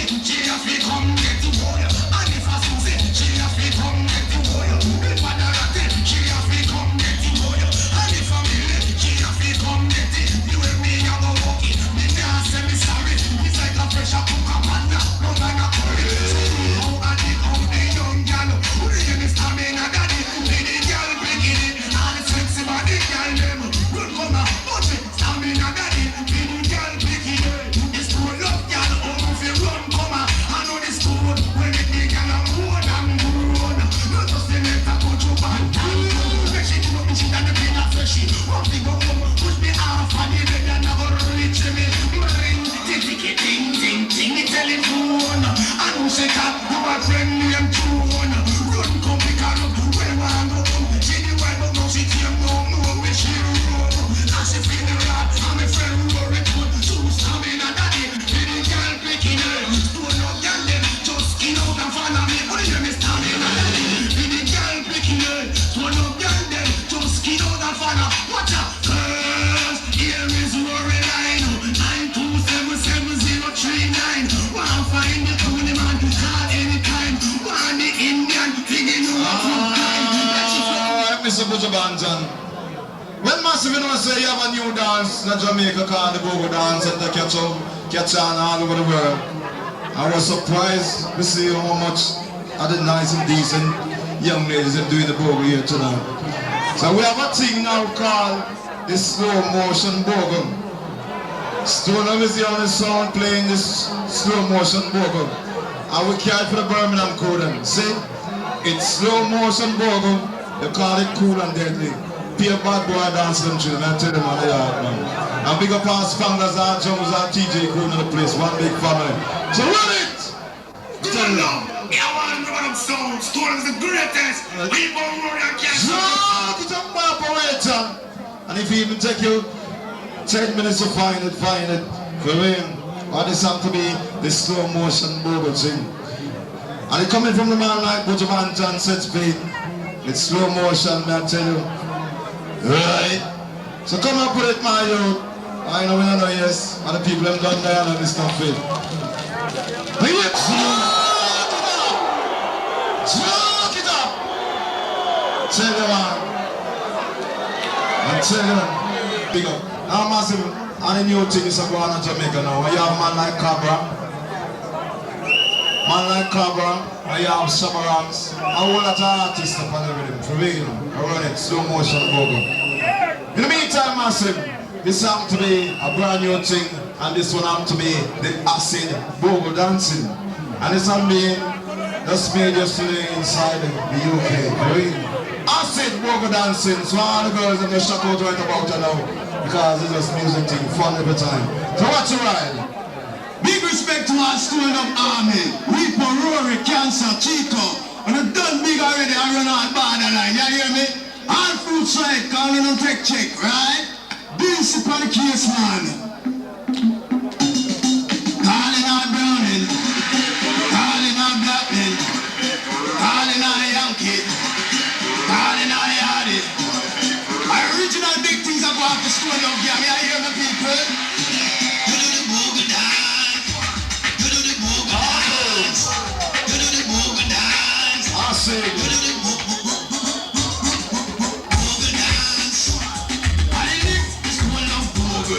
she have to come get the boy. And if I Susie, she have to come get the boy. If I Dorothy, she have to come get the boy. And if I'm Millie, she have to come get it. You and me, I go walking. Me now say me sorry. It's like a pressure cooker, man. No man a curry. So how I did how the young girl. Who the young stamina daddy? The girl breaking it. And the sexy body girl them. Good mama, but stamina daddy. The girl breaking it. It's too love girl. Oh, if you run, come on. I know this too. When it be girl, I'm good and good. Not just the net, I put you back down. Make she do it, she done the pain of freshy. Walk the go home, push me off and the bed and never reach me. Ring, ticket, ting, ting, ting, the telephone. I know she got you a friend named June. Run, come pick her up, where I go home. She the wife, but now she came home, know where she roll. Now she feel the rat, and my friend roll it good. So stamina daddy, the girl picking her. Stone up, girl, them just skin out and follow me. What do you mean stamina daddy? The girl picking her. Stone up, girl, them just skin out and follow. Watch out, girls, here is roaring line. 9277039. Wanna find the only man to call anytime. Want the Indian, digging up from time. Alright, Mr. Butcher Banton. When Massive you know say you have a new dance in Jamaica called the Bogo Dance and they catch on all over the world. I was surprised to see how much of the nice and decent young ladies are doing the Bogo here tonight. So we have a thing now called the slow motion Bogo. Stone is the only sound playing this slow motion Bogo. And we carry for the Birmingham code. See? It's slow motion Bogo. They call it cool and deadly. Be a bad boy dance them children and tell them on the yard, man. And big up our spangers, our Jones, our TJ crew in the place. One big family. So run it! Tell them. I want to run up sound. Stone is the greatest. People run and catch them. Shut it up, operator. And if you even take you 10 minutes to find it. For real. Or this have to be the slow motion Bogo thing. And it coming from the man like Butcher Banton sets feet. It's slow motion, man, I tell you. Right? So come up with it, my youth. I know we don't know, yes. And the people have done there and this stuff it. Bring it! Smoke it up! Tell you, man. I tell you. Big up. Now, Massive, and the new thing is going on in Jamaica now. You have a man like Cabra. Man like Cabra. And you have Summerangs. And a whole lot of artists up on everything. For real, I run it. Slow motion Bogo. In the meantime, Massive, this happened to be a brand new thing, and this one happened to be the acid Bogo dancing. And this happened to be just made yesterday inside the UK. Really? Acid Bogo dancing. So all the girls in the shock out right about it now, because it's just music thing, fun every time. So watch the ride. Big respect to our student of army, Reaper, Rory, Cancer, Chico. And I'm done big already, I run on borderline, you hear me? All fruits right, calling on tech check, right? This is for the case, man. Calling on Browning, calling on Blackman, calling on Yankee, calling on Yardy. Original big things are going to school up here, me I hear my people. You do the Bogo dance, you do the Bogo dance, you do the Bogo dance, I see. you do the Bogo dance. I live this one of Bogo.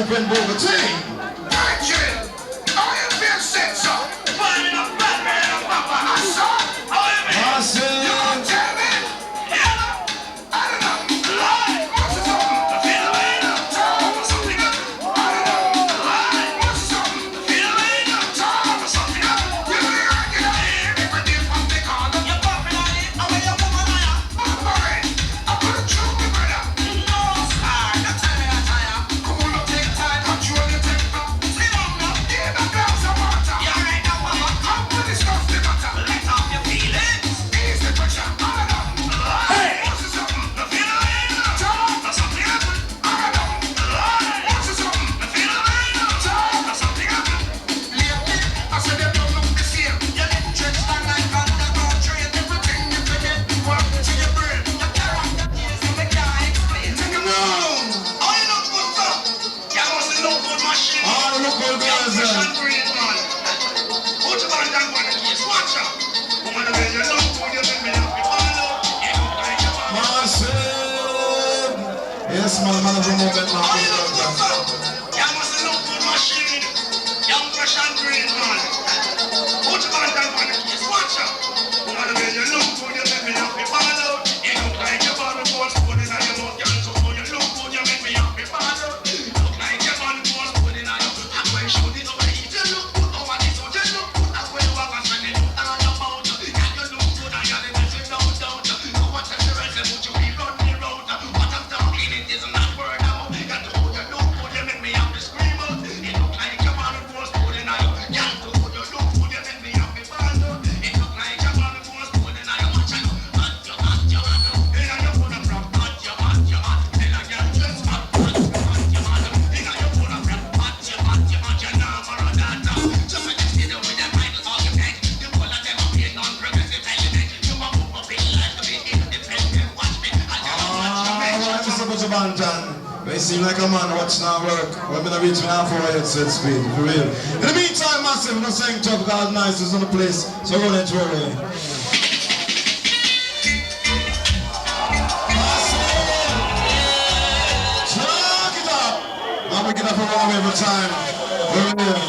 the pen boga team. Yes, man, man of the moment now. You must look good machine. Young fresh and green, man. Put your man down on the keys. Watch out. Man of you look good, you make me happy. Follow. You look like your bottle goes good in your mouth. You look good, you make me happy. Follow. Look like your bottle goes good in your mouth. I'm going to show it over here. You look good over this. You look good. That's where you have a friend. You look down your mouth. You look good and you're the best. You don't doubt. No one tells the rest of what you be running around. What I'm talking it is not word out. You look good, you make me have to scream out. It look like your bottle goes good in your mouth. You look good, you make me happy. Follow. It look like your bottle goes good in your mouth. Hot, you hot, you hot. And you put up from hot, you hot, you hot. And I get just hot, hot, you hot. And you put up from hot, you hot, you hot. You know for a data. Just like you see the with the title argument. You pull out them up in non-progressive element. You want to move up in life to be independent. Watch me. Alright, Mr. Bujabantan. They seem like a man watching our work. We're going to reach me half hour yet, said speed, for real. In the meantime, massive, I'm not saying tough, God nice is on the place. So run it, roll it. Chalk it up. Now we get up and run away every time. We're here.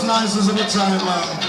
Nice as of a time, man.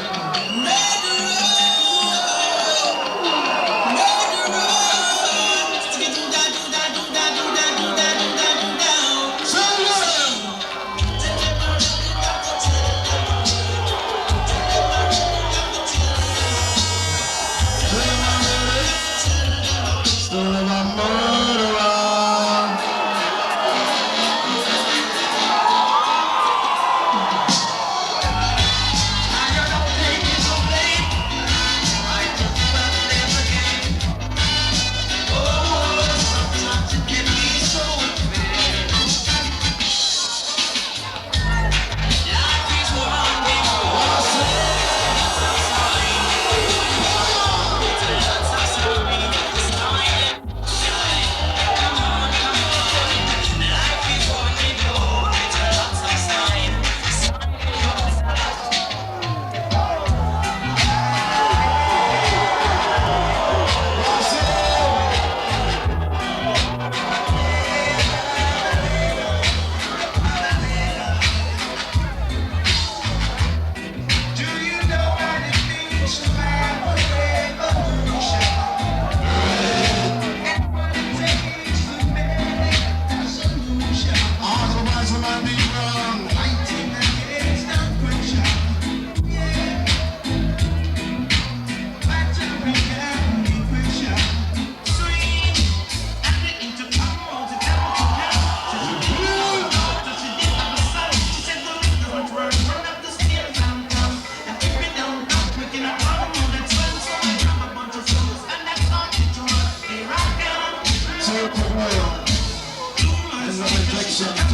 Kingston.